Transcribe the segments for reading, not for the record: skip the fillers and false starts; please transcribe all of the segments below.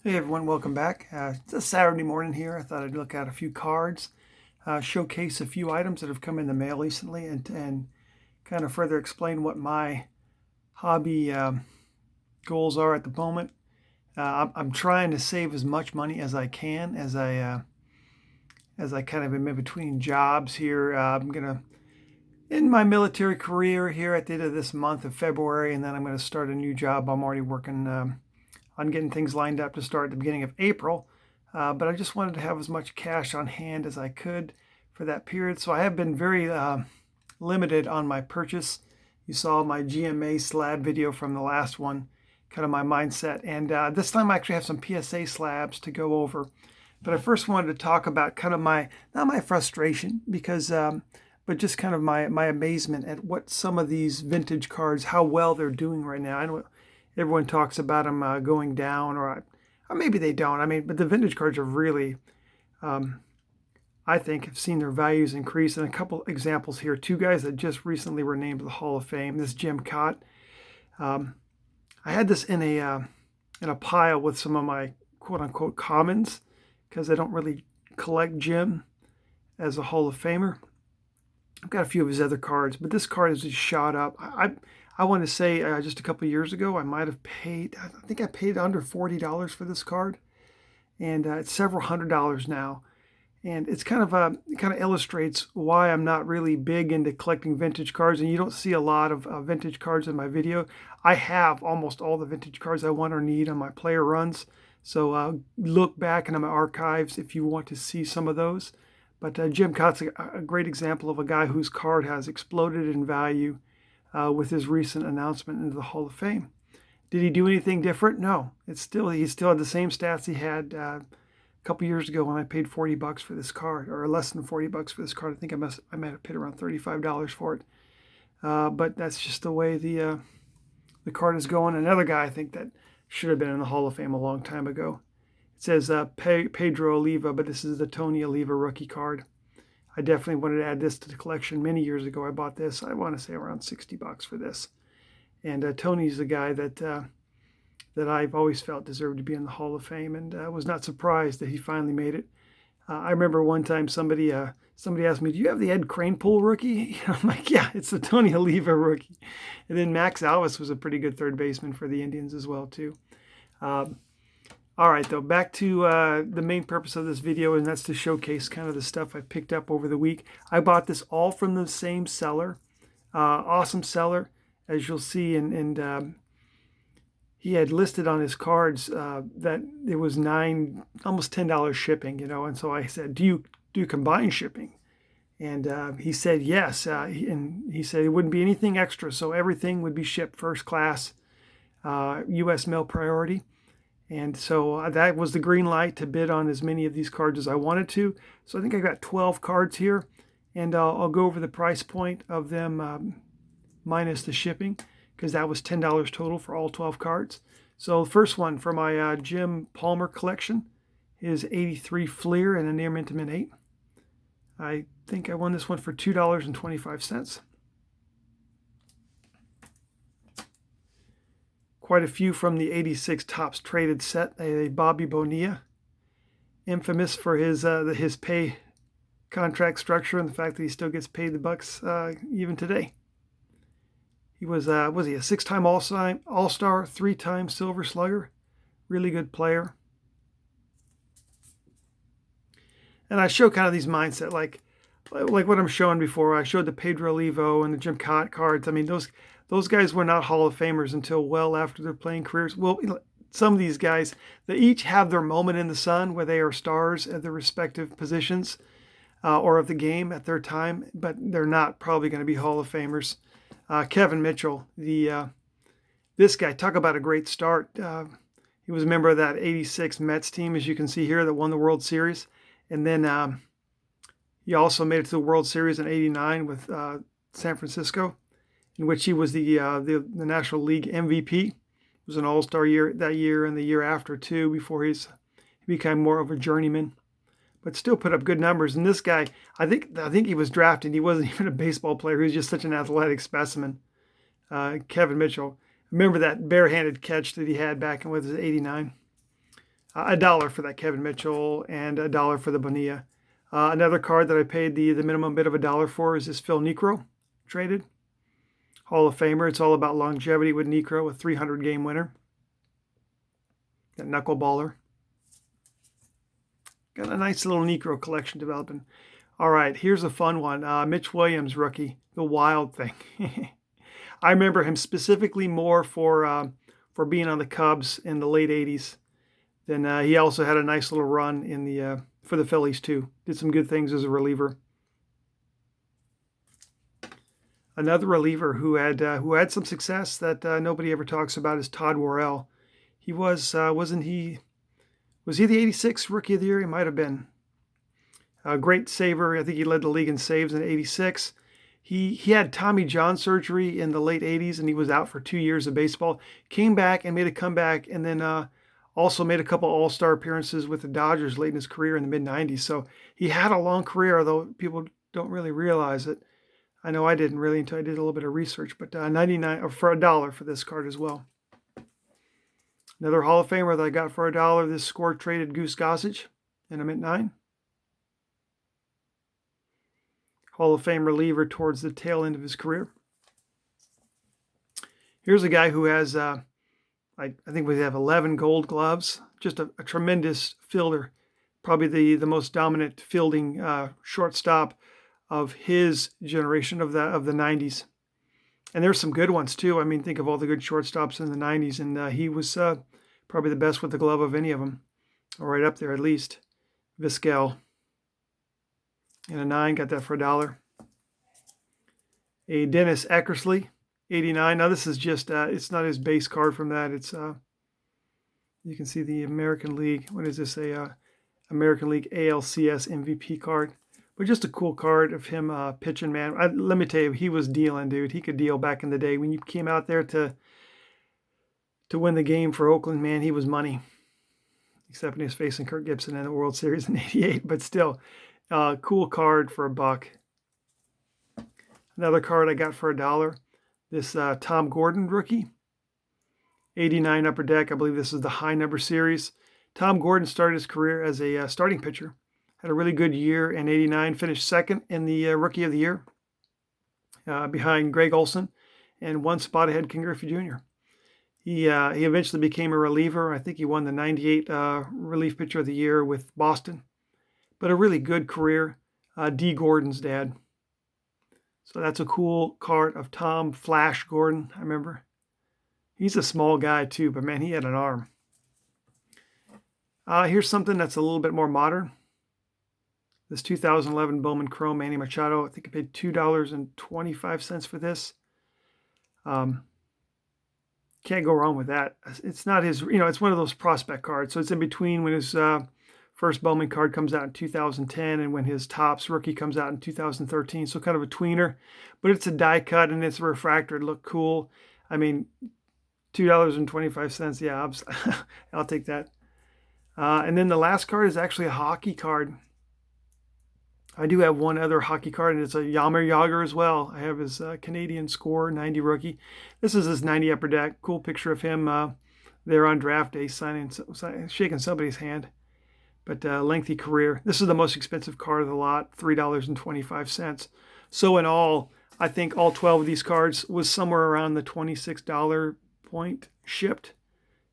Hey everyone, welcome back. It's a Saturday morning here. I thought I'd look at a few cards, showcase a few items that have come in the mail recently, and kind of further explain what my hobby goals are at the moment. I'm trying to save as much money as I can as I kind of am in between jobs here. I'm gonna in my military career here at the end of this month of February, and then I'm going to start a new job. I'm already working on getting things lined up to start at the beginning of April. But I just wanted to have as much cash on hand as I could for that period. So I have been very limited on my purchase. You saw my GMA slab video from the last one, kind of my mindset. And this time I actually have some PSA slabs to go over. But I first wanted to talk about kind of not my frustration, but just kind of my amazement at what some of these vintage cards, how well they're doing right now. I know everyone talks about them going down, or maybe they don't. I mean, but the vintage cards are really, I think, have seen their values increase. And a couple examples here. Two guys that just recently were named to the Hall of Fame. This Jim Cott. I had this in a pile with some of my quote-unquote commons because I don't really collect Jim as a Hall of Famer. I've got a few of his other cards, but this card has just shot up. I want to say just a couple of years ago, I might have paid, I think I paid under $40 for this card, and it's several $100s now. And it's kind of illustrates why I'm not really big into collecting vintage cards, and you don't see a lot of vintage cards in my video. I have almost all the vintage cards I want or need on my player runs, so look back into my archives if you want to see some of those. But Jim Cott's a great example of a guy whose card has exploded in value with his recent announcement into the Hall of Fame. Did he do anything different? No. He still had the same stats he had a couple years ago when I paid $40 for this card, or less than $40 for this card. I think I might have paid around $35 for it. But that's just the way the card is going. Another guy I think that should have been in the Hall of Fame a long time ago. It says Pedro Oliva, but this is the Tony Oliva rookie card. I definitely wanted to add this to the collection many years ago. I bought this, I want to say around $60 for this. And Tony's the guy that I've always felt deserved to be in the Hall of Fame, and was not surprised that he finally made it. I remember one time somebody asked me, "Do you have the Ed Kranepool rookie?" I'm like, "Yeah, it's the Tony Oliva rookie." And then Max Alvis was a pretty good third baseman for the Indians as well too. All right, though, back to the main purpose of this video, and that's to showcase kind of the stuff I picked up over the week. I bought this all from the same seller, awesome seller, as you'll see, and he had listed on his cards that it was almost $10 shipping, and so I said, do you do combined shipping? And he said yes, and he said it wouldn't be anything extra, so everything would be shipped first class, U.S. mail priority. And so that was the green light to bid on as many of these cards as I wanted to. So I think I got 12 cards here, and I'll go over the price point of them minus the shipping, because that was $10 total for all 12 cards. So the first one for my Jim Palmer collection is 83 Fleer and a near mint 8. I think I won this one for $2.25. Quite a few from the 86 Topps Traded set. A Bobby Bonilla, infamous for his pay contract structure and the fact that he still gets paid the bucks even today. He was he a 6-time All-Star, 3-time Silver Slugger, really good player. And I show kind of these mindset, like what I'm showing before. I showed the Pedro Oliva and the Jim Cott cards. I mean, those guys were not Hall of Famers until well after their playing careers. Well, some of these guys, they each have their moment in the sun where they are stars at their respective positions or of the game at their time, but they're not probably going to be Hall of Famers. Kevin Mitchell, this guy, talk about a great start. He was a member of that 86 Mets team, as you can see here, that won the World Series. And then he also made it to the World Series in '89 with San Francisco, in which he was the National League MVP. It was an All-Star year that year and the year after too, before he became more of a journeyman, but still put up good numbers. And this guy, I think he was drafted. He wasn't even a baseball player. He was just such an athletic specimen. Kevin Mitchell. Remember that barehanded catch that he had back in with his '89. $1 for that Kevin Mitchell and $1 for the Bonilla. Another card that I paid the minimum bid of $1 for is this Phil Niekro traded. Hall of Famer. It's all about longevity with Niekro, a 300-game winner. That knuckleballer. Got a nice little Niekro collection developing. All right, here's a fun one. Mitch Williams, rookie, the Wild Thing. I remember him specifically more for being on the Cubs in the late 80s. Then he also had a nice little run in the for the Phillies too. Did some good things as a reliever. Another reliever who had some success that nobody ever talks about is Todd Warrell. He was he the 86 Rookie of the Year? He might have been. A great saver. I think he led the league in saves in '86. He had Tommy John surgery in the late 80s, and he was out for 2 years of baseball. Came back and made a comeback, and then also made a couple All-Star appearances with the Dodgers late in his career in the mid-90s. So he had a long career, although people don't really realize it. I know I didn't really until I did a little bit of research, but 99 or for $1 for this card as well. Another Hall of Famer that I got for $1, this score traded Goose Gossage in a mint 9. Hall of Fame reliever towards the tail end of his career. Here's a guy who has, I think we have 11 gold gloves. Just a tremendous fielder. Probably the most dominant fielding shortstop of his generation of the 90s. And there's some good ones too. I mean, think of all the good shortstops in the 90s, and he was probably the best with the glove of any of them, or right up there at least. Vizquel in a 9, got that for $1. A Dennis Eckersley, 89. Now this is just it's not his base card from that. It's you can see the American League. What is this? American League ALCS MVP card. But just a cool card of him pitching, man. Let me tell you, he was dealing, dude. He could deal back in the day. When you came out there to win the game for Oakland, man, he was money. Except when he was facing Kirk Gibson in the World Series in '88. But still, cool card for $1. Another card I got for $1. This Tom Gordon rookie. 89 Upper Deck. I believe this is the high number series. Tom Gordon started his career as a starting pitcher. Had a really good year in '89. Finished second in the Rookie of the Year behind Greg Olson and one spot ahead Ken Griffey Jr. He eventually became a reliever. I think he won the '98 Relief Pitcher of the Year with Boston. But a really good career. D. Gordon's dad. So that's a cool card of Tom Flash Gordon, I remember. He's a small guy too, but man, he had an arm. Here's something that's a little bit more modern. This 2011 Bowman Chrome Manny Machado. I think I paid $2.25 for this. Can't go wrong with that. It's not his, it's one of those prospect cards. So it's in between when his first Bowman card comes out in 2010 and when his Topps rookie comes out in 2013. So kind of a tweener, but it's a die cut and it's a refractor. It looked cool. I mean, $2.25. Yeah, I'll take that. And then the last card is actually a hockey card. I do have one other hockey card, and it's a Jaromir Jagr as well. I have his Canadian score, 90 rookie. This is his 90 Upper Deck. Cool picture of him there on draft day, shaking somebody's hand. But lengthy career. This is the most expensive card of the lot, $3.25. So in all, I think all 12 of these cards was somewhere around the $26 point shipped.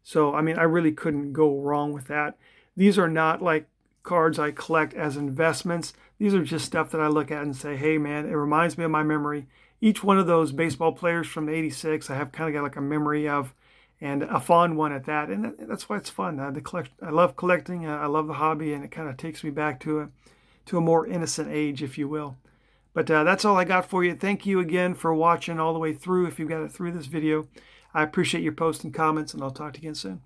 So, I mean, I really couldn't go wrong with that. These are not like cards I collect as investments. These are just stuff that I look at and say, hey, man, it reminds me of my memory. Each one of those baseball players from '86, I have kind of got like a memory of, and a fond one at that. And that's why it's fun. I love collecting. I love the hobby, and it kind of takes me back to a more innocent age, if you will. But that's all I got for you. Thank you again for watching all the way through. If you've got it through this video, I appreciate your posts and comments, and I'll talk to you again soon.